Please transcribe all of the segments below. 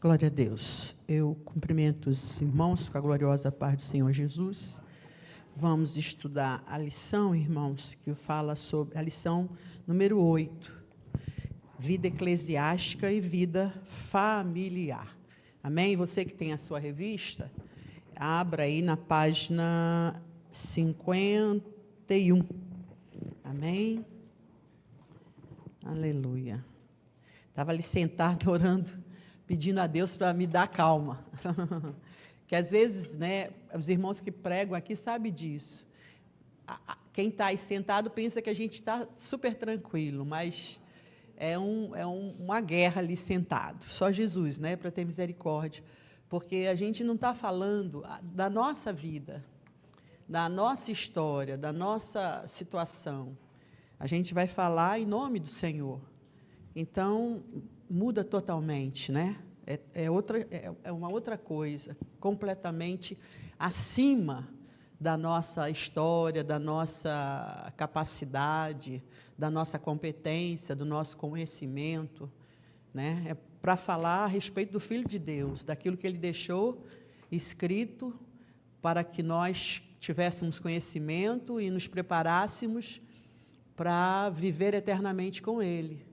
Glória a Deus. Eu cumprimento os irmãos com a gloriosa paz do Senhor Jesus. Vamos estudar a lição, irmãos, que fala sobre a lição número 8, vida eclesiástica e vida familiar. Amém? Você que tem a sua revista, abra aí na página 51. Amém? Aleluia. Estava ali sentado orando, pedindo a Deus para me dar calma. Que às vezes, né, os irmãos que pregam aqui sabem disso. Quem está aí sentado pensa que a gente está super tranquilo, mas é uma guerra ali sentado. Só Jesus, né, para ter misericórdia. Porque a gente não está falando da nossa vida, da nossa história, da nossa situação. A gente vai falar em nome do Senhor. Então, muda totalmente, né? É uma outra coisa, completamente acima da nossa história, da nossa capacidade, da nossa competência, do nosso conhecimento, né? É para falar a respeito do Filho de Deus, daquilo que Ele deixou escrito para que nós tivéssemos conhecimento e nos preparássemos para viver eternamente com Ele,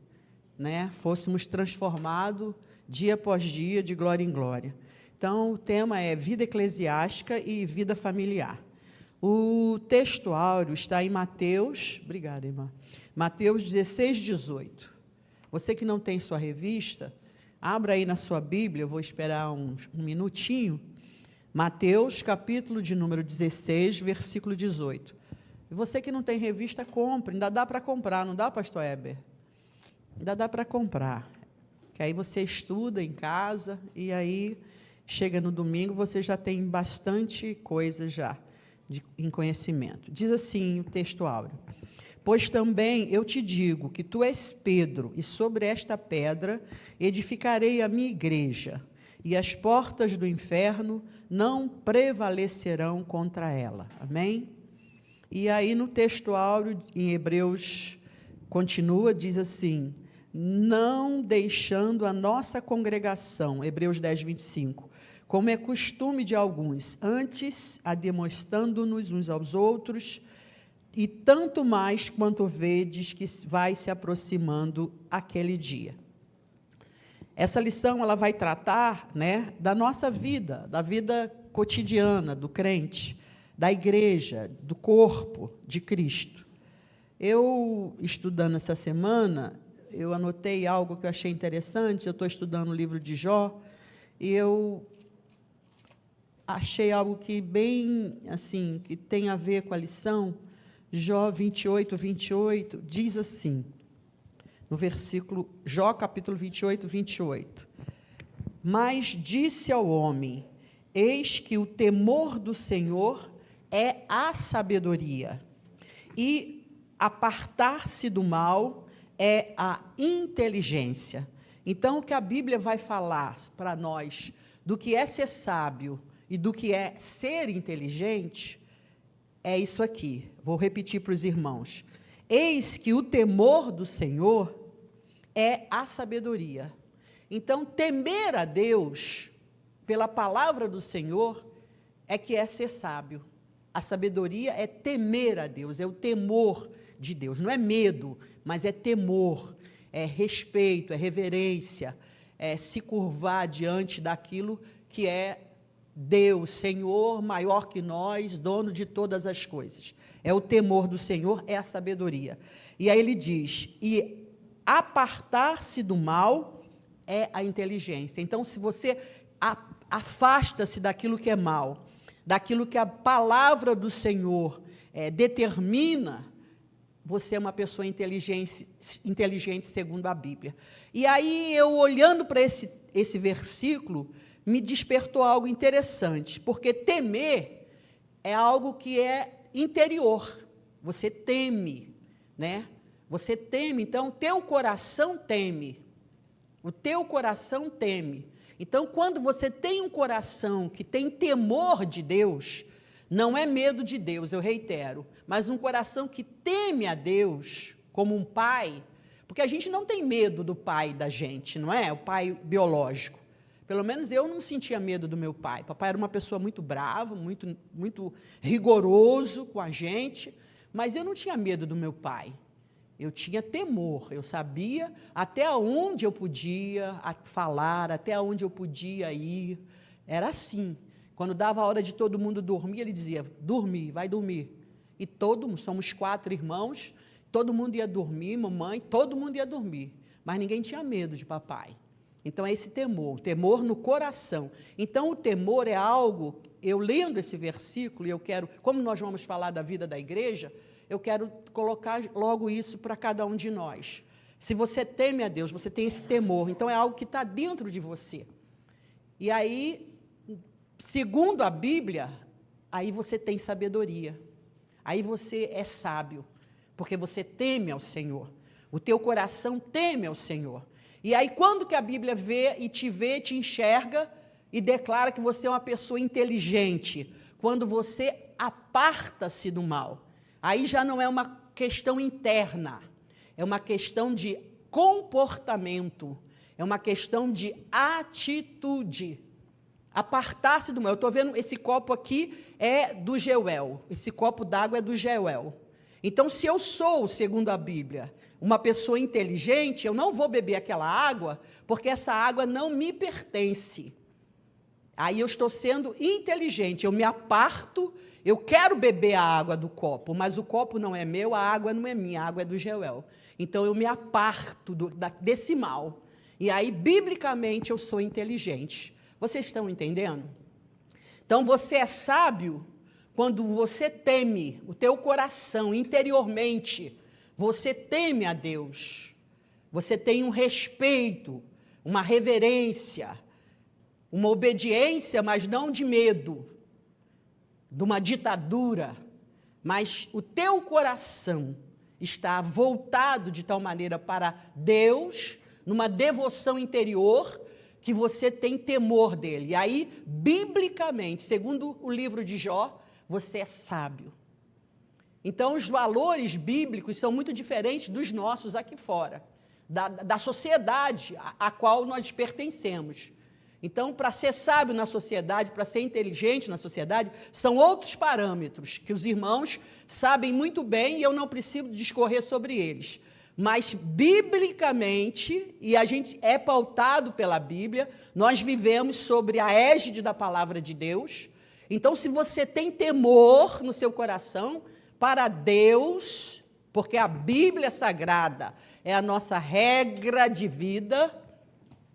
né? Fôssemos transformados dia após dia, de glória em glória. Então, o tema é vida eclesiástica e vida familiar. O texto áureo está em Mateus, obrigada, irmã, Mateus 16, 18. Você que não tem sua revista, abra aí na sua Bíblia, eu vou esperar um minutinho. Mateus, capítulo de número 16, versículo 18. E você que não tem revista, compre, ainda dá para comprar, não dá, pastor Heber? Ainda dá para comprar, que aí você estuda em casa, e aí chega no domingo, você já tem bastante coisa já em conhecimento. Diz assim o texto áureo: pois também eu te digo que tu és Pedro, e sobre esta pedra edificarei a minha igreja, e as portas do inferno não prevalecerão contra ela. Amém? E aí no texto áureo, em Hebreus, continua, diz assim: não deixando a nossa congregação, Hebreus 10, 25, como é costume de alguns, antes ademostrando-nos uns aos outros, e tanto mais quanto vedes que vai se aproximando aquele dia. Essa lição ela vai tratar, né, da nossa vida, da vida cotidiana do crente, da igreja, do corpo de Cristo. Eu, estudando essa semana, eu anotei algo que eu achei interessante. Eu estou estudando o livro de Jó, e eu achei algo que bem, assim, que tem a ver com a lição. Jó 28, 28, diz assim, no versículo, Jó capítulo 28, 28. Mas disse ao homem: eis que o temor do Senhor é a sabedoria, e apartar-se do mal é a inteligência. Então, o que a Bíblia vai falar para nós do que é ser sábio e do que é ser inteligente, é isso aqui. Vou repetir para os irmãos. Eis que o temor do Senhor é a sabedoria. Então, temer a Deus, pela palavra do Senhor, é que é ser sábio. A sabedoria é temer a Deus, é o temor de Deus. Não é medo, mas é temor, é respeito, é reverência, é se curvar diante daquilo que é Deus, Senhor, maior que nós, dono de todas as coisas. É o temor do Senhor, é a sabedoria. E aí ele diz, e apartar-se do mal é a inteligência. Então, se você afasta-se daquilo que é mal, daquilo que a palavra do Senhor determina, você é uma pessoa inteligente segundo a Bíblia. E aí, eu olhando para esse versículo, me despertou algo interessante, porque temer é algo que é interior. Você teme, né? Você teme, então, o teu coração teme. O teu coração teme. Então, quando você tem um coração que tem temor de Deus, não é medo de Deus, eu reitero, mas um coração que teme a Deus, como um pai, porque a gente não tem medo do pai da gente, não é? O pai biológico. Pelo menos eu não sentia medo do meu pai. Papai era uma pessoa muito brava, muito rigoroso com a gente, mas eu não tinha medo do meu pai. Eu tinha temor, eu sabia até onde eu podia falar, até onde eu podia ir. Era assim. Quando dava a hora de todo mundo dormir, ele dizia, dormir, vai dormir. E somos 4 irmãos, todo mundo ia dormir, mamãe, todo mundo ia dormir. Mas ninguém tinha medo de papai. Então, é esse temor no coração. Então, o temor é algo, eu lendo esse versículo, e eu quero, como nós vamos falar da vida da igreja, eu quero colocar logo isso para cada um de nós. Se você teme a Deus, você tem esse temor, então é algo que está dentro de você. E aí, segundo a Bíblia, aí você tem sabedoria. Aí você é sábio, porque você teme ao Senhor. O teu coração teme ao Senhor. E aí, quando que a Bíblia vê, te enxerga e declara que você é uma pessoa inteligente? Quando você aparta-se do mal. Aí já não é uma questão interna, é uma questão de comportamento, é uma questão de atitude. Apartar-se do mal. Eu estou vendo, esse copo aqui é do Jeuel, esse copo d'água é do Jeuel. Então, se eu sou, segundo a Bíblia, uma pessoa inteligente, eu não vou beber aquela água, porque essa água não me pertence. Aí eu estou sendo inteligente, eu me aparto, eu quero beber a água do copo, mas o copo não é meu, a água não é minha, a água é do Jeuel. Então, eu me aparto desse mal. E aí, biblicamente, eu sou inteligente. Vocês estão entendendo? Então, você é sábio quando você teme, o teu coração, interiormente, você teme a Deus. Você tem um respeito, uma reverência, uma obediência, mas não de medo, de uma ditadura, mas o teu coração está voltado de tal maneira para Deus, numa devoção interior, que você tem temor dele. E aí, biblicamente, segundo o livro de Jó, você é sábio. Então, os valores bíblicos são muito diferentes dos nossos aqui fora, da sociedade a qual nós pertencemos. Então, para ser sábio na sociedade, para ser inteligente na sociedade, são outros parâmetros que os irmãos sabem muito bem e eu não preciso discorrer sobre eles. Mas, biblicamente, e a gente é pautado pela Bíblia, nós vivemos sobre a égide da palavra de Deus. Então, se você tem temor no seu coração para Deus, porque a Bíblia Sagrada é a nossa regra de vida,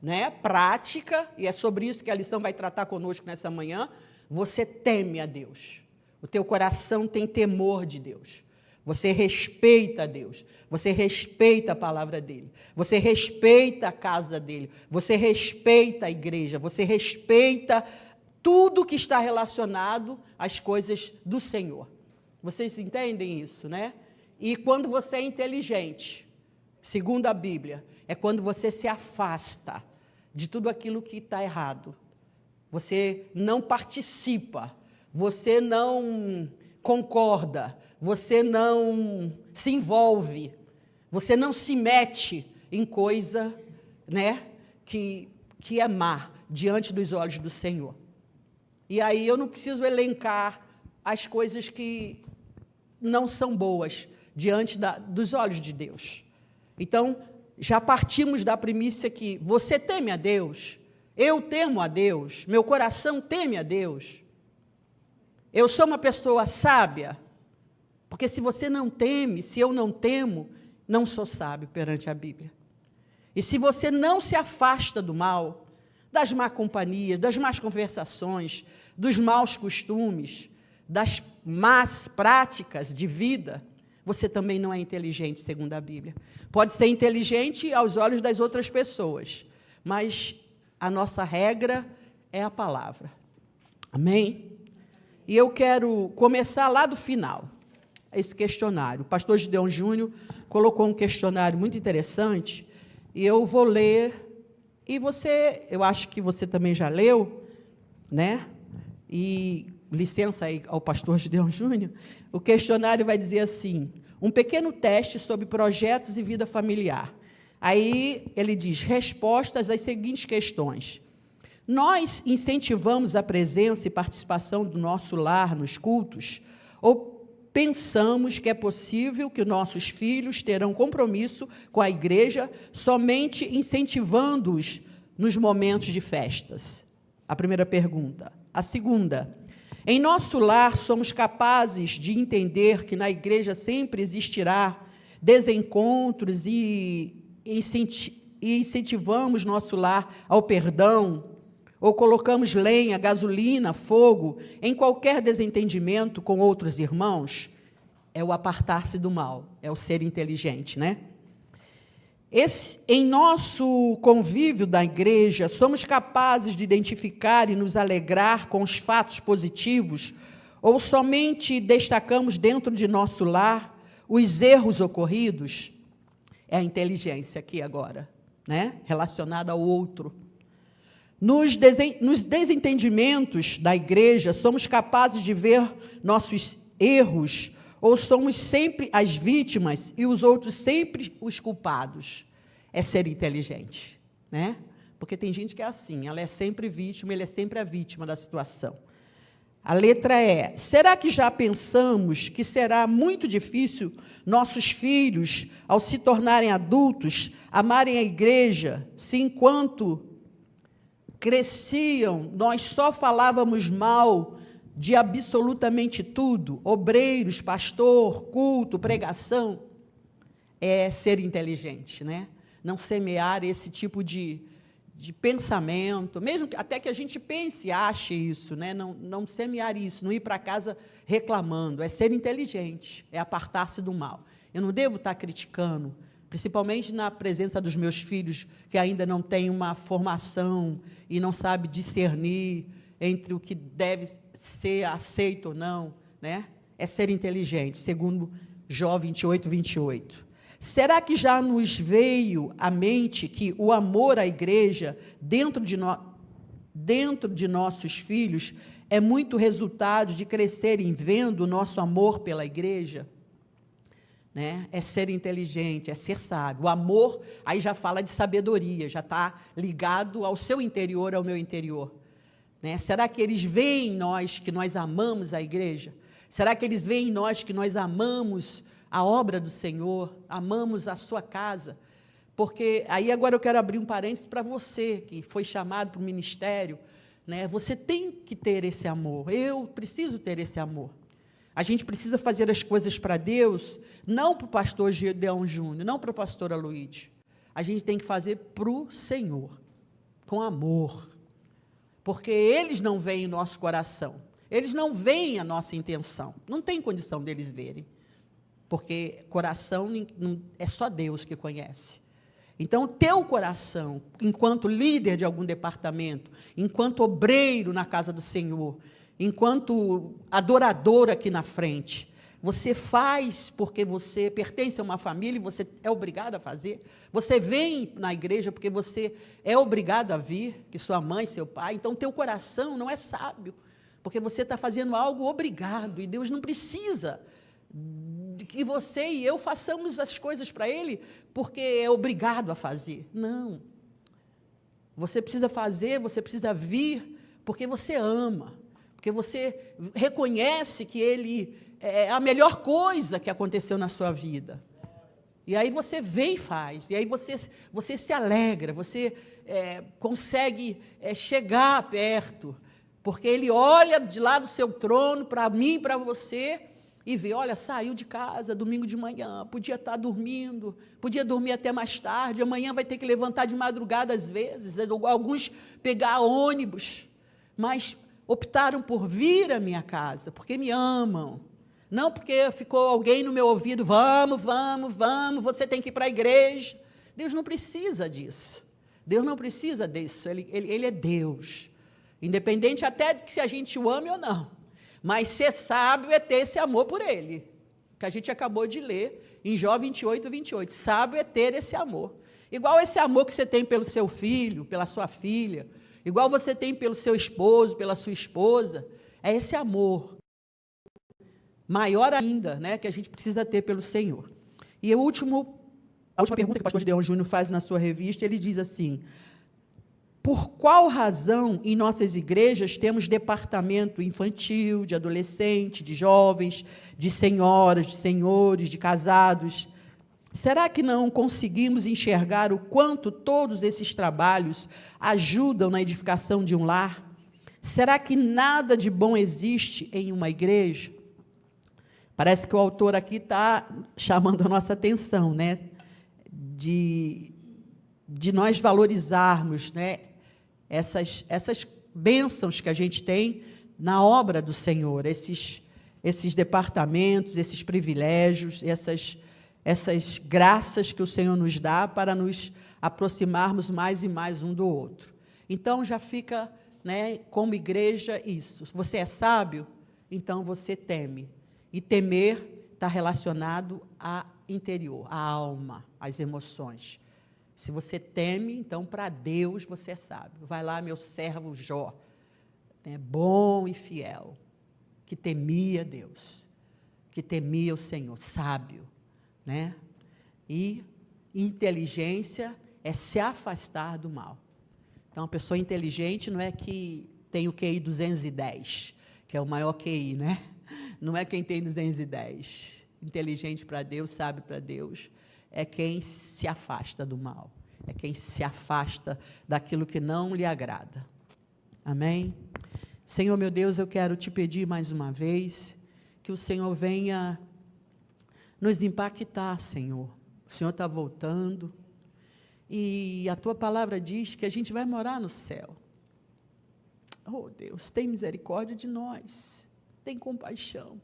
né, prática, e é sobre isso que a lição vai tratar conosco nessa manhã, você teme a Deus. O teu coração tem temor de Deus. Você respeita a Deus, você respeita a palavra dele, você respeita a casa dele, você respeita a igreja, você respeita tudo que está relacionado às coisas do Senhor. Vocês entendem isso, né? E quando você é inteligente, segundo a Bíblia, é quando você se afasta de tudo aquilo que está errado. Você não participa, você não concorda, você não se envolve, você não se mete em coisa, né, que é má diante dos olhos do Senhor. E aí eu não preciso elencar as coisas que não são boas diante dos olhos de Deus. Então, já partimos da premissa que você teme a Deus, eu temo a Deus, meu coração teme a Deus. Eu sou uma pessoa sábia, porque se você não teme, se eu não temo, não sou sábio perante a Bíblia. E se você não se afasta do mal, das más companhias, das más conversações, dos maus costumes, das más práticas de vida, você também não é inteligente, segundo a Bíblia. Pode ser inteligente aos olhos das outras pessoas, mas a nossa regra é a palavra. Amém? E eu quero começar lá do final, esse questionário. O pastor Gideon Júnior colocou um questionário muito interessante, e eu vou ler, e eu acho que você também já leu, né? E licença aí ao pastor Gideon Júnior, o questionário vai dizer assim, um pequeno teste sobre projetos e vida familiar. Aí ele diz, respostas às seguintes questões. Nós incentivamos a presença e participação do nosso lar nos cultos, ou pensamos que é possível que nossos filhos terão compromisso com a igreja somente incentivando-os nos momentos de festas? A primeira pergunta. A segunda, em nosso lar somos capazes de entender que na igreja sempre existirá desencontros e incentivamos nosso lar ao perdão, ou colocamos lenha, gasolina, fogo, em qualquer desentendimento com outros irmãos? É o apartar-se do mal, é o ser inteligente, né? Em nosso convívio da igreja, somos capazes de identificar e nos alegrar com os fatos positivos, ou somente destacamos dentro de nosso lar os erros ocorridos? É a inteligência aqui agora, né? Relacionada ao outro. Nos desentendimentos da igreja, somos capazes de ver nossos erros, ou somos sempre as vítimas e os outros sempre os culpados? É ser inteligente, né? Porque tem gente que é assim, ela é sempre vítima, ele é sempre a vítima da situação. A letra E. Será que já pensamos que será muito difícil nossos filhos, ao se tornarem adultos, amarem a igreja, se enquanto cresciam, nós só falávamos mal de absolutamente tudo? Obreiros, pastor, culto, pregação. É ser inteligente, né? Não semear esse tipo de pensamento, mesmo até que a gente pense, ache isso, né? Não semear isso, não ir para casa reclamando. É ser inteligente, é apartar-se do mal. Eu não devo estar criticando, principalmente na presença dos meus filhos, que ainda não têm uma formação e não sabem discernir entre o que deve ser aceito ou não, né? É ser inteligente, segundo Jó 28, 28. Será que já nos veio à mente que o amor à igreja dentro de nossos filhos é muito resultado de crescerem vendo o nosso amor pela igreja? Né? É ser inteligente, é ser sábio. O amor, aí já fala de sabedoria, já está ligado ao seu interior, ao meu interior. Né? Será que eles veem em nós que nós amamos a igreja? Será que eles veem em nós que nós amamos a obra do Senhor, amamos a sua casa? Porque aí agora eu quero abrir um parênteses para você, que foi chamado para o ministério, né? Você tem que ter esse amor, eu preciso ter esse amor. A gente precisa fazer as coisas para Deus, não para o pastor Gideon Júnior, não para a pastora Luíde. A gente tem que fazer para o Senhor, com amor. Porque eles não veem o nosso coração, eles não veem a nossa intenção, não tem condição deles verem. Porque coração é só Deus que conhece. Então, o teu coração, enquanto líder de algum departamento, enquanto obreiro na casa do Senhor, enquanto adorador aqui na frente, você faz porque você pertence a uma família e você é obrigado a fazer. Você vem na igreja porque você é obrigado a vir, que sua mãe, seu pai. Então, teu coração não é sábio, porque você está fazendo algo obrigado, e Deus não precisa que você e eu façamos as coisas para Ele, porque é obrigado a fazer. Não. Você precisa fazer, você precisa vir, porque você ama, porque você reconhece que Ele é a melhor coisa que aconteceu na sua vida. E aí você vem e faz, e aí você se alegra, você consegue chegar perto, porque Ele olha de lá do seu trono para mim e para você, e vê, olha, saiu de casa domingo de manhã, podia estar dormindo, podia dormir até mais tarde, amanhã vai ter que levantar de madrugada às vezes, alguns pegar ônibus, mas optaram por vir à minha casa, porque me amam, não porque ficou alguém no meu ouvido, vamos, você tem que ir para a igreja. Deus não precisa disso, Deus não precisa disso, Ele é Deus, independente até de que se a gente o ame ou não. Mas ser sábio é ter esse amor por Ele, que a gente acabou de ler em Jó 28, 28. Sábio é ter esse amor. Igual esse amor que você tem pelo seu filho, pela sua filha, igual você tem pelo seu esposo, pela sua esposa, é esse amor. Maior ainda, né, que a gente precisa ter pelo Senhor. E a última pergunta que o pastor Gideon Júnior faz na sua revista, ele diz assim: Por qual razão em nossas igrejas temos departamento infantil, de adolescente, de jovens, de senhoras, de senhores, de casados? Será que não conseguimos enxergar o quanto todos esses trabalhos ajudam na edificação de um lar? Será que nada de bom existe em uma igreja? Parece que o autor aqui está chamando a nossa atenção, né? De nós valorizarmos, né? Essas bênçãos que a gente tem na obra do Senhor, esses departamentos, esses privilégios, essas graças que o Senhor nos dá para nos aproximarmos mais e mais um do outro. Então, já fica, né, como igreja, isso. Se você é sábio, então você teme. E temer está relacionado ao interior, à alma, às emoções. Se você teme, então, para Deus, você é sábio. Vai lá, meu servo Jó, né, bom e fiel, que temia Deus, que temia o Senhor, sábio. Né? E inteligência é se afastar do mal. Então, a pessoa inteligente não é que tem o QI 210, que é o maior QI, né? Não é quem tem 210. Inteligente para Deus, sábio para Deus, é quem se afasta do mal, é quem se afasta daquilo que não lhe agrada. Amém? Senhor, meu Deus, eu quero te pedir mais uma vez que o Senhor venha nos impactar, Senhor. O Senhor está voltando e a Tua palavra diz que a gente vai morar no céu. Oh, Deus, tem misericórdia de nós, tem compaixão.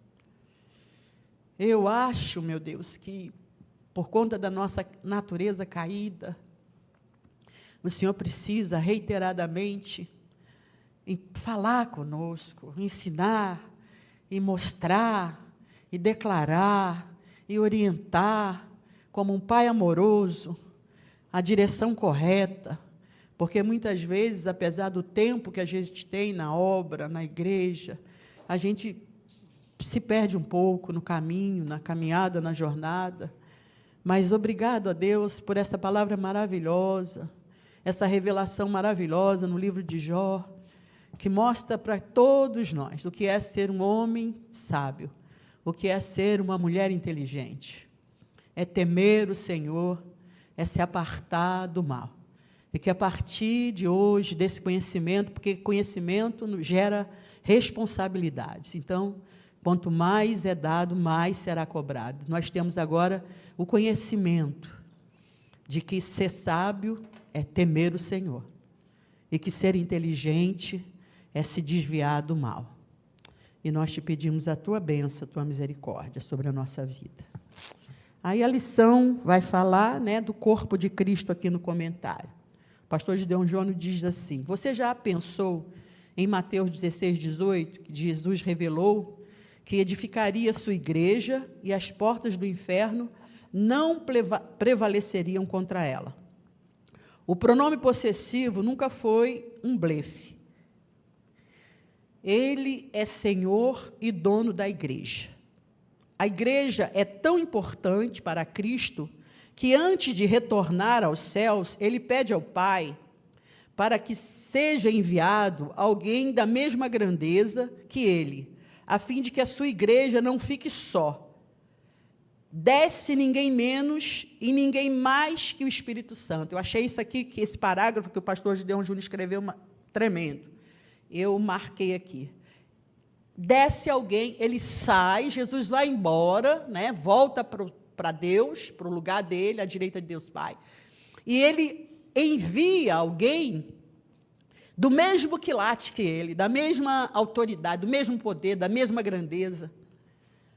Eu acho, meu Deus, que por conta da nossa natureza caída, o Senhor precisa reiteradamente falar conosco, ensinar e mostrar e declarar e orientar, como um pai amoroso, a direção correta, porque muitas vezes, apesar do tempo que a gente tem na obra, na igreja, a gente se perde um pouco no caminho, na caminhada, na jornada, mas obrigado a Deus por essa palavra maravilhosa, essa revelação maravilhosa no livro de Jó, que mostra para todos nós o que é ser um homem sábio, o que é ser uma mulher inteligente, é temer o Senhor, é se apartar do mal. E que a partir de hoje, desse conhecimento, porque conhecimento gera responsabilidades. Então, quanto mais é dado, mais será cobrado. Nós temos agora o conhecimento de que ser sábio é temer o Senhor. E que ser inteligente é se desviar do mal. E nós te pedimos a tua bênção, a tua misericórdia sobre a nossa vida. Aí a lição vai falar, né, do corpo de Cristo aqui no comentário. O pastor Gideon Júnior diz assim: você já pensou em Mateus 16, 18, que Jesus revelou que edificaria sua igreja e as portas do inferno não prevaleceriam contra ela? O pronome possessivo nunca foi um blefe. Ele é Senhor e dono da igreja. A igreja é tão importante para Cristo que antes de retornar aos céus, ele pede ao Pai para que seja enviado alguém da mesma grandeza que ele, a fim de que a sua igreja não fique só. Desce ninguém menos e ninguém mais que o Espírito Santo. Eu achei isso aqui, que esse parágrafo que o pastor Gideon Júnior escreveu, tremendo. Eu marquei aqui. Desce alguém, ele sai, Jesus vai embora, né, volta para Deus, para o lugar dele, à direita de Deus Pai, e ele envia alguém do mesmo quilate que ele, da mesma autoridade, do mesmo poder, da mesma grandeza.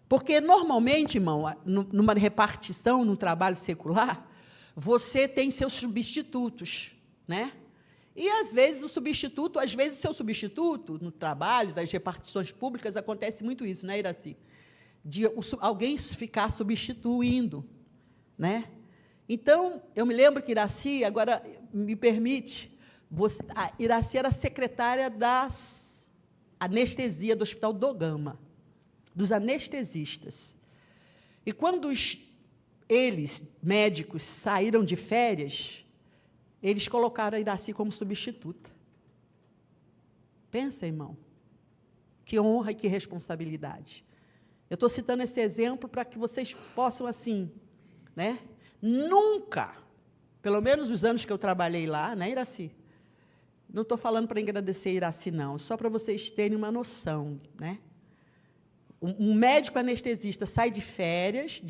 Porque, normalmente, irmão, numa repartição, num trabalho secular, você tem seus substitutos, né? E, às vezes, o seu substituto, no trabalho, das repartições públicas, acontece muito isso, né, Iraci? De alguém ficar substituindo, né? Então, eu me lembro que Iraci, agora, me permite, a Iraci era secretária da anestesia do Hospital do Gama, dos anestesistas. E quando eles, médicos, saíram de férias, eles colocaram a Iraci como substituta. Pensa, irmão, que honra e que responsabilidade. Eu estou citando esse exemplo para que vocês possam, assim, né? Nunca, pelo menos os anos que eu trabalhei lá, né, Iraci? Não estou falando para agradecer a Iraci, não, só para vocês terem uma noção, né? Um médico anestesista sai de férias,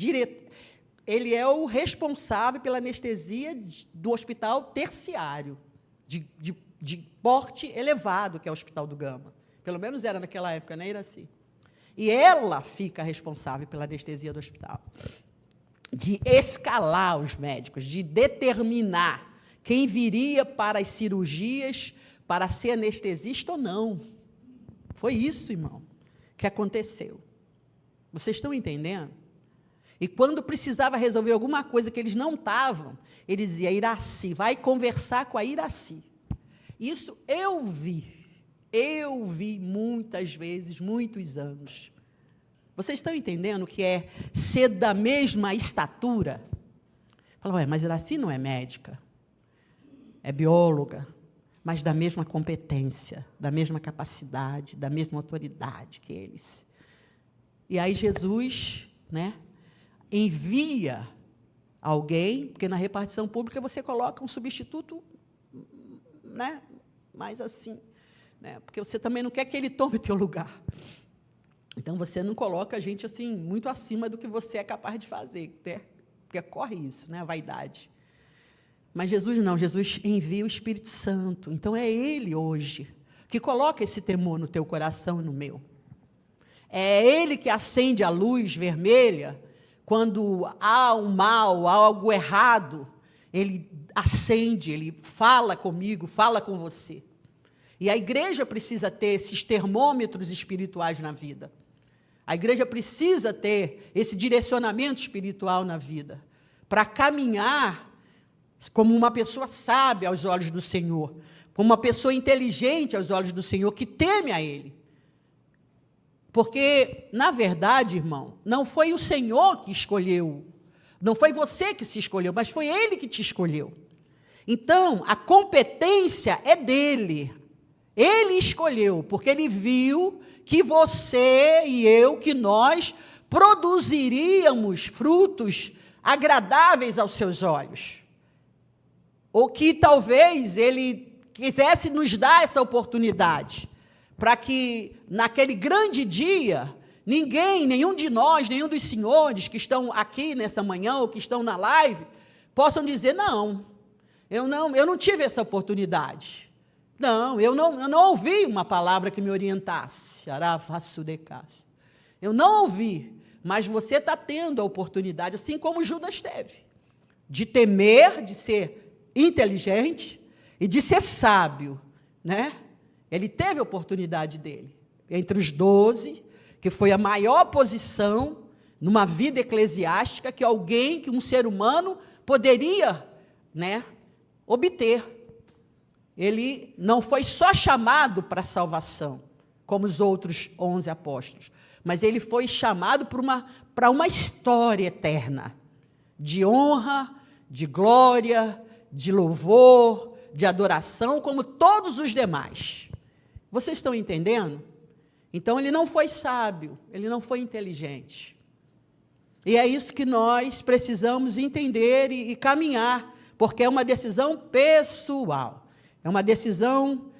ele é o responsável pela anestesia do hospital terciário, de porte elevado, que é o Hospital do Gama. Pelo menos era naquela época, né, Iraci? E ela fica responsável pela anestesia do hospital, de escalar os médicos, de determinar quem viria para as cirurgias para ser anestesista ou não. Foi isso, irmão, que aconteceu. Vocês estão entendendo? E quando precisava resolver alguma coisa que eles não estavam, eles diziam, Iraci, vai conversar com a Iraci. Isso eu vi muitas vezes, muitos anos. Vocês estão entendendo o que é ser da mesma estatura? Fala, ué, mas Iraci não é médica, é bióloga, mas da mesma competência, da mesma capacidade, da mesma autoridade que eles. E aí Jesus, né, envia alguém, porque na repartição pública você coloca um substituto, né, mais assim, né, porque você também não quer que ele tome o teu lugar. Então, você não coloca a gente assim, muito acima do que você é capaz de fazer, né? Porque corre isso, né, a vaidade. Mas Jesus não, Jesus envia o Espírito Santo. Então, é Ele hoje que coloca esse temor no teu coração e no meu. É Ele que acende a luz vermelha quando há um mal, há algo errado. Ele acende, Ele fala comigo, fala com você. E a igreja precisa ter esses termômetros espirituais na vida. A igreja precisa ter esse direcionamento espiritual na vida, para caminhar como uma pessoa sábia aos olhos do Senhor, como uma pessoa inteligente aos olhos do Senhor, que teme a Ele. Porque, na verdade, irmão, não foi o Senhor que escolheu, não foi você que se escolheu, mas foi Ele que te escolheu. Então, a competência é dEle. Ele escolheu, porque Ele viu que você e eu, que nós produziríamos frutos agradáveis aos seus olhos. Ou que talvez Ele quisesse nos dar essa oportunidade, para que naquele grande dia, nenhum de nós, nenhum dos senhores que estão aqui nessa manhã, ou que estão na live, possam dizer, eu não tive essa oportunidade. Não, eu não ouvi uma palavra que me orientasse. Eu não ouvi, mas você está tendo a oportunidade, assim como Judas teve, de temer, de ser inteligente e de ser sábio, né? Ele teve a oportunidade dele, entre os 12, que foi a maior posição numa vida eclesiástica que um ser humano poderia, né, obter. Ele não foi só chamado para a salvação, como os outros 11 apóstolos, mas ele foi chamado para uma história eterna, de honra, de glória, de louvor, de adoração, como todos os demais. Vocês estão entendendo? Então, ele não foi sábio, ele não foi inteligente. E é isso que nós precisamos entender e caminhar, porque é uma decisão pessoal. É uma decisão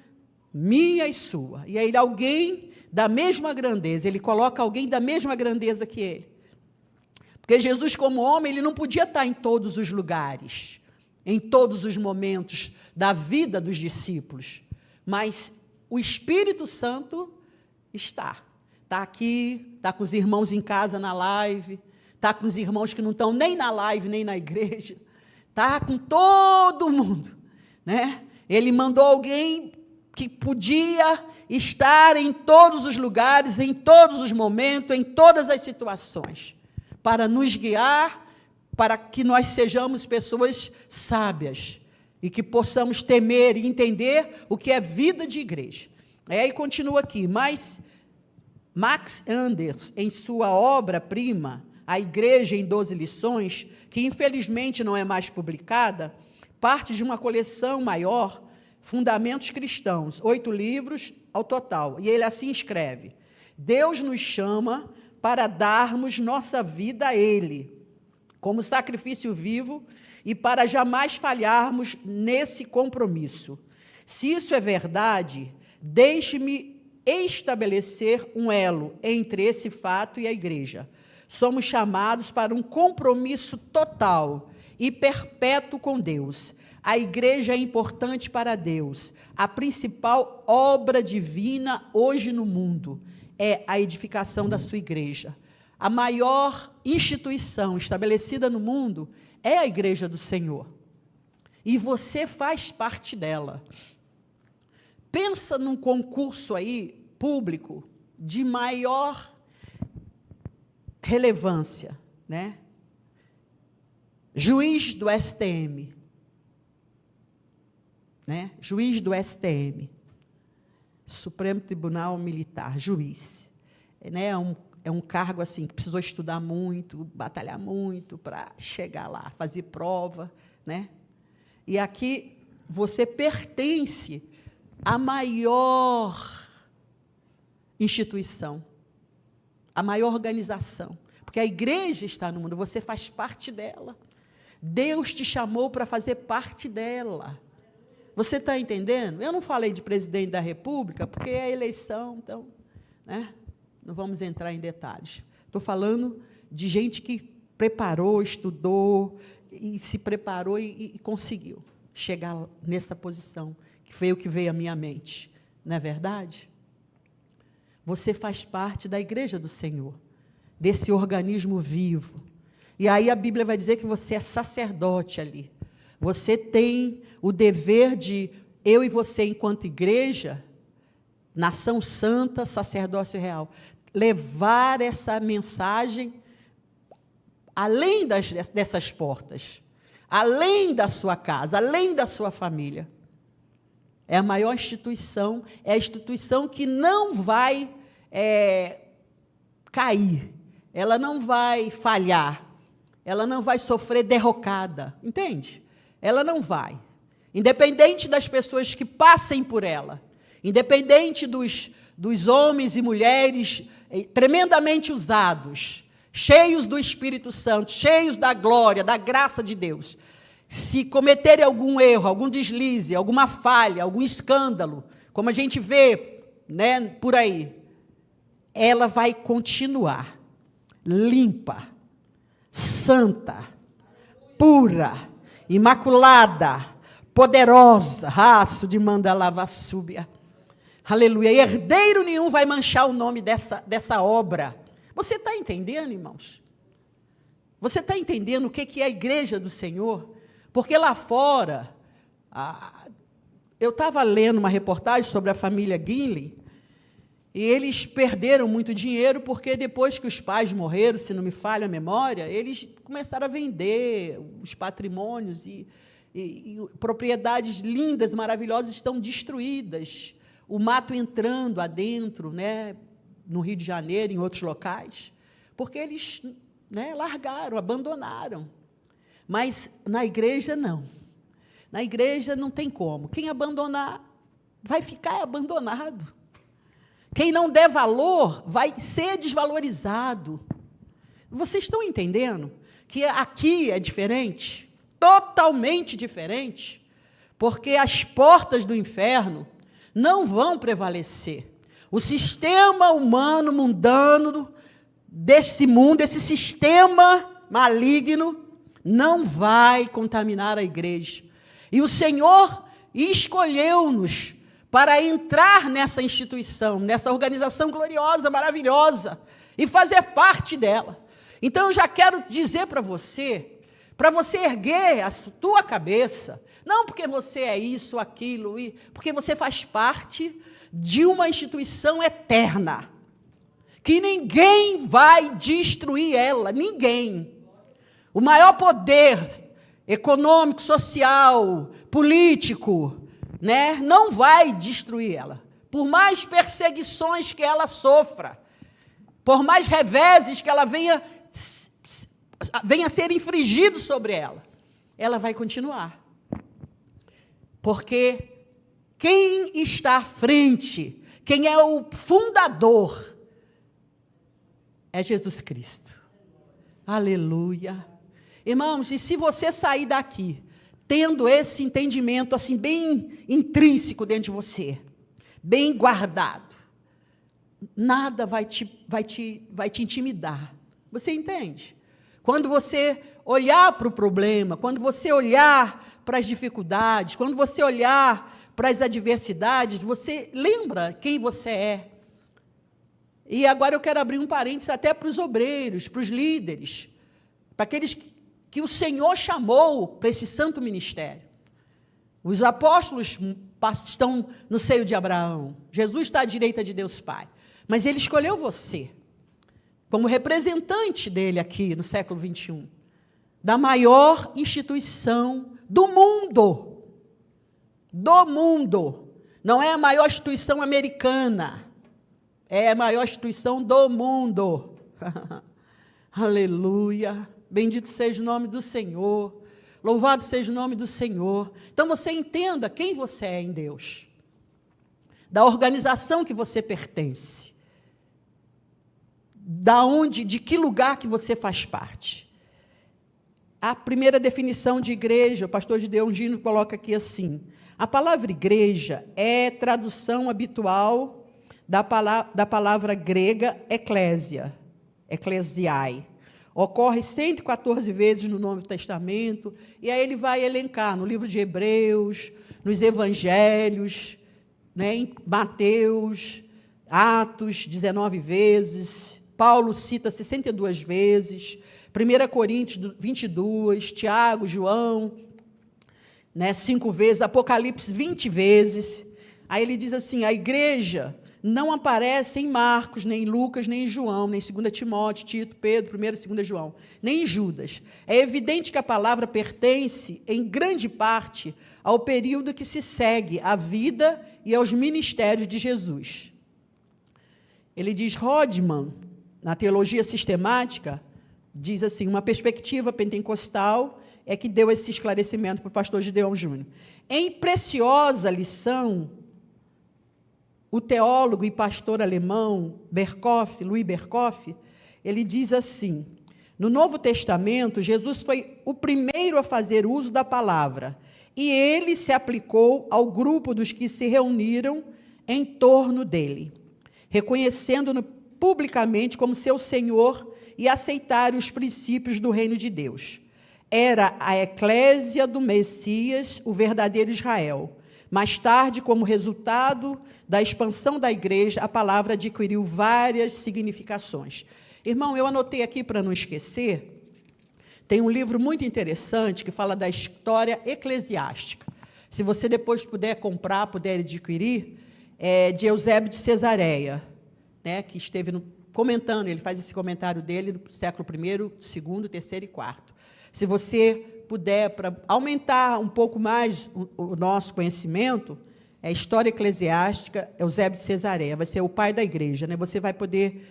minha e sua. E aí alguém da mesma grandeza, ele coloca alguém da mesma grandeza que ele. Porque Jesus, como homem, ele não podia estar em todos os lugares, em todos os momentos da vida dos discípulos. Mas o Espírito Santo está aqui, está com os irmãos em casa na live, está com os irmãos que não estão nem na live, nem na igreja, está com todo mundo, né? Ele mandou alguém que podia estar em todos os lugares, em todos os momentos, em todas as situações, para nos guiar, para que nós sejamos pessoas sábias e que possamos temer e entender o que é vida de igreja. Aí continua aqui, mas Max Anders, em sua obra-prima, A Igreja em 12 Lições, que infelizmente não é mais publicada, parte de uma coleção maior, Fundamentos Cristãos, 8 livros ao total. E ele assim escreve: Deus nos chama para darmos nossa vida a Ele, como sacrifício vivo, e para jamais falharmos nesse compromisso. Se isso é verdade, deixe-me estabelecer um elo entre esse fato e a igreja. Somos chamados para um compromisso total e perpétuo com Deus. A igreja é importante para Deus. A principal obra divina hoje no mundo é a edificação da sua igreja. A maior instituição estabelecida no mundo é a igreja do Senhor. E você faz parte dela. Pensa num concurso aí, público, de maior relevância, né? Juiz do STM, né? Juiz do STM, Supremo Tribunal Militar, juiz, né? É um cargo assim que precisou estudar muito, batalhar muito para chegar lá, fazer prova, né? E aqui você pertence à maior instituição, à maior organização, porque a igreja está no mundo, você faz parte dela. Deus te chamou para fazer parte dela. Você está entendendo? Eu não falei de presidente da República, porque é eleição, então, né? Não vamos entrar em detalhes. Estou falando de gente que preparou, estudou, e se preparou e conseguiu chegar nessa posição, que foi o que veio à minha mente. Não é verdade? Você faz parte da igreja do Senhor, desse organismo vivo. E aí a Bíblia vai dizer que você é sacerdote ali. Você tem o dever de, eu e você, enquanto igreja, nação santa, sacerdócio real, levar essa mensagem além dessas portas, além da sua casa, além da sua família. É a maior instituição, é a instituição que não vai cair, ela não vai falhar, ela não vai sofrer derrocada, entende? Ela não vai. Independente das pessoas que passem por ela, independente dos homens e mulheres tremendamente usados, cheios do Espírito Santo, cheios da glória, da graça de Deus, se cometerem algum erro, algum deslize, alguma falha, algum escândalo, como a gente vê, né, por aí, ela vai continuar limpa, santa, pura, imaculada, poderosa, raço de Mandalavassúbia. Aleluia. Herdeiro nenhum vai manchar o nome dessa obra. Você está entendendo, irmãos? Você está entendendo o que é a igreja do Senhor? Porque lá fora, eu estava lendo uma reportagem sobre a família Guinle, e eles perderam muito dinheiro, porque depois que os pais morreram, se não me falha a memória, eles começaram a vender os patrimônios, e propriedades lindas, maravilhosas, estão destruídas. O mato entrando adentro, né, no Rio de Janeiro, em outros locais, porque eles, né, largaram, abandonaram. Mas na igreja, não. Na igreja não tem como. Quem abandonar, vai ficar abandonado. Quem não der valor, vai ser desvalorizado. Vocês estão entendendo que aqui é diferente? Totalmente diferente. Porque as portas do inferno não vão prevalecer. O sistema humano, mundano, desse mundo, esse sistema maligno, não vai contaminar a igreja. E o Senhor escolheu-nos para entrar nessa instituição, nessa organização gloriosa, maravilhosa, e fazer parte dela. Então, eu já quero dizer para você erguer a tua cabeça, não porque você é isso, aquilo, porque você faz parte de uma instituição eterna, que ninguém vai destruir ela, ninguém. O maior poder econômico, social, político, né, não vai destruir ela. Por mais perseguições que ela sofra, por mais reveses que ela venha a ser infligido sobre ela vai continuar. Porque quem está à frente, quem é o fundador, é Jesus Cristo. Aleluia. Irmãos, e se você sair daqui, tendo esse entendimento assim, bem intrínseco dentro de você, bem guardado, nada vai te intimidar. Você entende? Quando você olhar para o problema, quando você olhar para as dificuldades, quando você olhar para as adversidades, você lembra quem você é. E agora eu quero abrir um parênteses até para os obreiros, para os líderes, para aqueles que o Senhor chamou para esse santo ministério. Os apóstolos estão no seio de Abraão, Jesus está à direita de Deus Pai, mas Ele escolheu você, como representante dEle aqui no século 21, da maior instituição do mundo, não é a maior instituição americana, é a maior instituição do mundo. Aleluia, bendito seja o nome do Senhor, louvado seja o nome do Senhor. Então você entenda quem você é em Deus, da organização que você pertence, de que lugar que você faz parte. A primeira definição de igreja, o pastor Gideon Gino coloca aqui assim: a palavra igreja é tradução habitual da palavra grega eclésia, eclesiai. Ocorre 114 vezes no Novo Testamento, e aí ele vai elencar no livro de Hebreus, nos Evangelhos, em Mateus, Atos, 19 vezes, Paulo cita 62 vezes, 1 Coríntios 22, Tiago, João, 5 vezes, Apocalipse 20 vezes. Aí ele diz assim: a igreja não aparece em Marcos, nem em Lucas, nem em João, nem em 2 Timóteo, Tito, Pedro, 1 e 2 João, nem em Judas. É evidente que a palavra pertence, em grande parte, ao período que se segue à vida e aos ministérios de Jesus. Ele diz, Rodman, na teologia sistemática, diz assim, uma perspectiva pentecostal é que deu esse esclarecimento para o pastor Gideon Júnior. Em preciosa lição, o teólogo e pastor alemão Louis Berkhoff, ele diz assim, no Novo Testamento, Jesus foi o primeiro a fazer uso da palavra, e ele se aplicou ao grupo dos que se reuniram em torno dele, reconhecendo-no publicamente como seu Senhor e aceitaram os princípios do reino de Deus. Era a eclésia do Messias, o verdadeiro Israel. Mais tarde, como resultado da expansão da igreja, a palavra adquiriu várias significações. Irmão, eu anotei aqui para não esquecer, tem um livro muito interessante que fala da história eclesiástica. Se você depois puder comprar, puder adquirir, é de Eusébio de Cesareia, que esteve comentando, ele faz esse comentário dele do século I, II, III e IV. Se você puder, para aumentar um pouco mais o nosso conhecimento, é História Eclesiástica, Eusébio de Cesareia, vai ser o pai da igreja, Você vai poder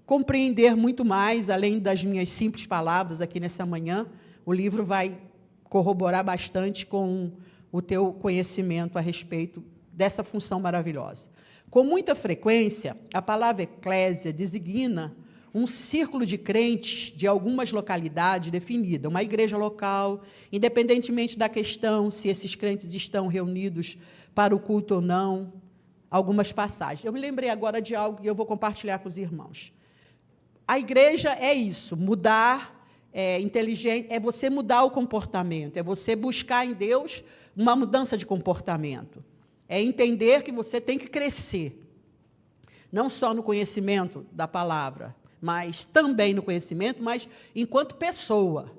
compreender muito mais, além das minhas simples palavras aqui nessa manhã, o livro vai corroborar bastante com o teu conhecimento a respeito dessa função maravilhosa. Com muita frequência, a palavra eclésia designa um círculo de crentes de algumas localidades definida, uma igreja local, independentemente da questão se esses crentes estão reunidos para o culto ou não, algumas passagens. Eu me lembrei agora de algo que eu vou compartilhar com os irmãos. A igreja é isso, mudar, inteligente, é você mudar o comportamento, é você buscar em Deus uma mudança de comportamento. É entender que você tem que crescer, não só no conhecimento da palavra, mas também no conhecimento, mas enquanto pessoa.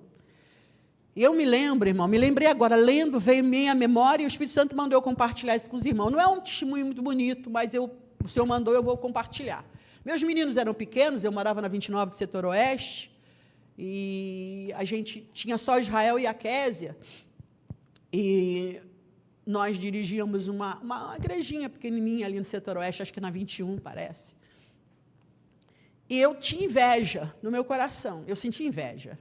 E eu me lembro, irmão, me lembrei agora, lendo, veio minha memória, e o Espírito Santo mandou eu compartilhar isso com os irmãos. Não é um testemunho muito bonito, mas o Senhor mandou, eu vou compartilhar. Meus meninos eram pequenos, eu morava na 29 do setor oeste, e a gente tinha só Israel e a Késia, e nós dirigíamos uma igrejinha pequenininha ali no setor oeste, acho que na 21, parece. E eu tinha inveja no meu coração, eu senti inveja.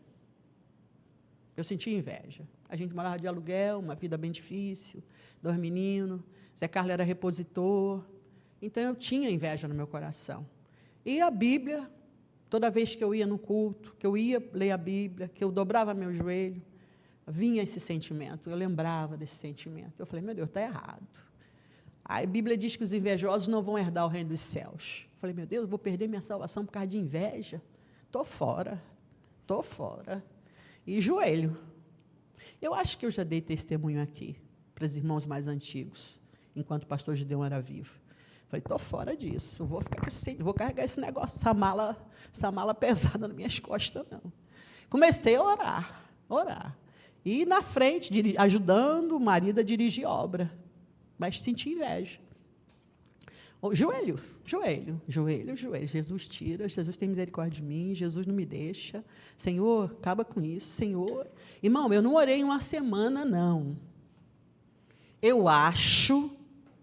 Eu sentia inveja. A gente morava de aluguel, uma vida bem difícil, 2 meninos, Zé Carlos era repositor, então eu tinha inveja no meu coração. E a Bíblia, toda vez que eu ia no culto, que eu ia ler a Bíblia, que eu dobrava meu joelho, vinha esse sentimento, eu lembrava desse sentimento. Eu falei, meu Deus, está errado. A Bíblia diz que os invejosos não vão herdar o reino dos céus. Eu falei, meu Deus, eu vou perder minha salvação por causa de inveja? Estou fora. E joelho. Eu acho que eu já dei testemunho aqui, para os irmãos mais antigos, enquanto o pastor Gideon era vivo. Falei, estou fora disso, vou carregar esse negócio, essa mala pesada nas minhas costas, não. Comecei a orar. E na frente, ajudando o marido a dirigir obra, mas senti inveja. Joelho. Jesus tira, Jesus tem misericórdia de mim, Jesus não me deixa. Senhor, acaba com isso, Senhor. Irmão, eu não orei 1 semana, não. Eu acho,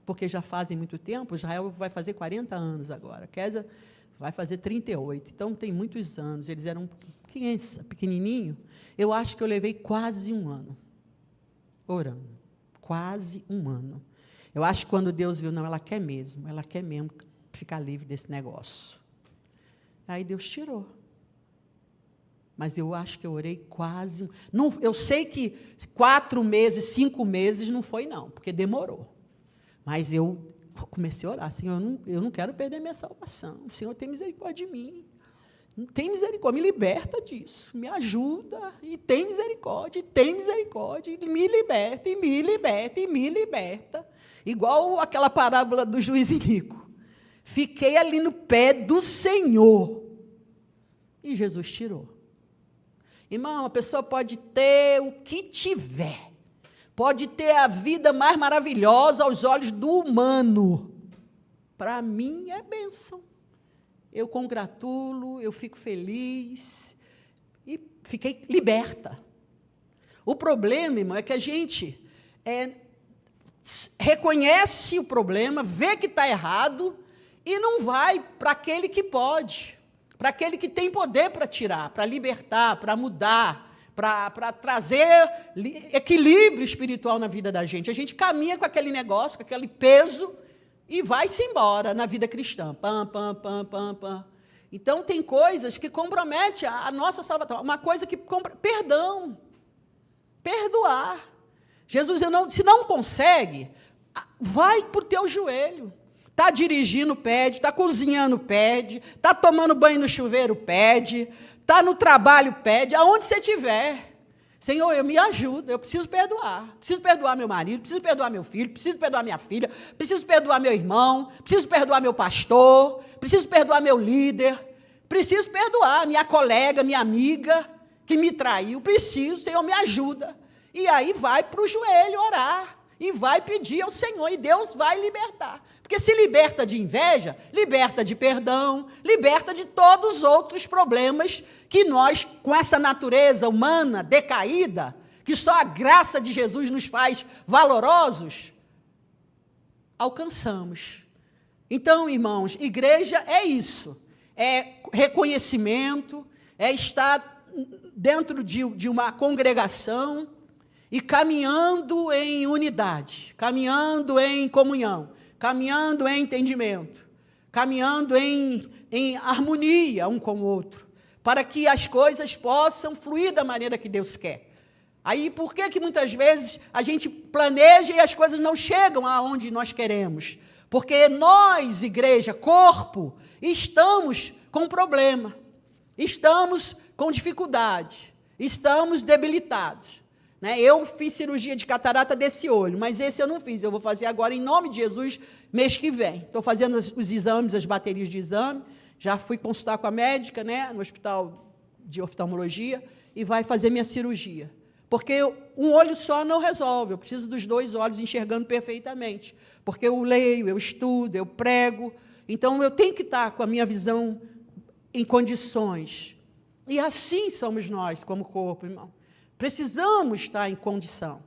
porque já fazem muito tempo, Israel vai fazer 40 anos agora, Kézia vai fazer 38, então tem muitos anos, eles eram pequenininho. Eu acho que eu levei quase 1 ano orando, quase 1 ano. Eu acho que quando Deus viu, não, ela quer mesmo ficar livre desse negócio. Aí Deus tirou. Mas eu acho que eu orei quase... Não, eu sei que 4 meses, 5 meses não foi não, porque demorou. Mas eu comecei a orar, Senhor, eu não quero perder minha salvação. O Senhor tem misericórdia de mim. Tem misericórdia, me liberta disso, me ajuda, e tem misericórdia, e me liberta. Igual aquela parábola do juiz Inico. Fiquei ali no pé do Senhor. E Jesus tirou. Irmão, a pessoa pode ter o que tiver. Pode ter a vida mais maravilhosa aos olhos do humano. Para mim é bênção. Eu congratulo, eu fico feliz. E fiquei liberta. O problema, irmão, é que a gente reconhece o problema, vê que está errado e não vai para aquele que pode, para aquele que tem poder para tirar, para libertar, para mudar, para trazer equilíbrio espiritual na vida da gente. A gente caminha com aquele negócio, com aquele peso e vai-se embora na vida cristã. Pam. Então, tem coisas que comprometem a nossa salvação. Uma coisa que perdão, perdoar. Jesus, se não consegue, vai para o teu joelho. Está dirigindo, pede. Está cozinhando, pede. Está tomando banho no chuveiro, pede. Está no trabalho, pede. Aonde você estiver. Senhor, me ajuda, eu preciso perdoar. Preciso perdoar meu marido, preciso perdoar meu filho, preciso perdoar minha filha, preciso perdoar meu irmão, preciso perdoar meu pastor, preciso perdoar meu líder, preciso perdoar minha colega, minha amiga, que me traiu. Preciso, Senhor, me ajuda. E aí vai para o joelho orar, e vai pedir ao Senhor, e Deus vai libertar. Porque se liberta de inveja, liberta de perdão, liberta de todos os outros problemas que nós, com essa natureza humana decaída, que só a graça de Jesus nos faz valorosos, alcançamos. Então, irmãos, igreja é isso, é reconhecimento, é estar dentro de uma congregação, e caminhando em unidade, caminhando em comunhão, caminhando em entendimento, caminhando em harmonia um com o outro, para que as coisas possam fluir da maneira que Deus quer. Aí, por que muitas vezes a gente planeja e as coisas não chegam aonde nós queremos? Porque nós, igreja, corpo, estamos com problema, estamos com dificuldade, estamos debilitados. Eu fiz cirurgia de catarata desse olho, mas esse eu não fiz, eu vou fazer agora em nome de Jesus, mês que vem. Estou fazendo os exames, as baterias de exame, já fui consultar com a médica, no hospital de oftalmologia, e vai fazer minha cirurgia. Porque um olho só não resolve, eu preciso dos 2 olhos enxergando perfeitamente. Porque eu leio, eu estudo, eu prego, então eu tenho que estar com a minha visão em condições. E assim somos nós, como corpo, irmão. Precisamos estar em condição.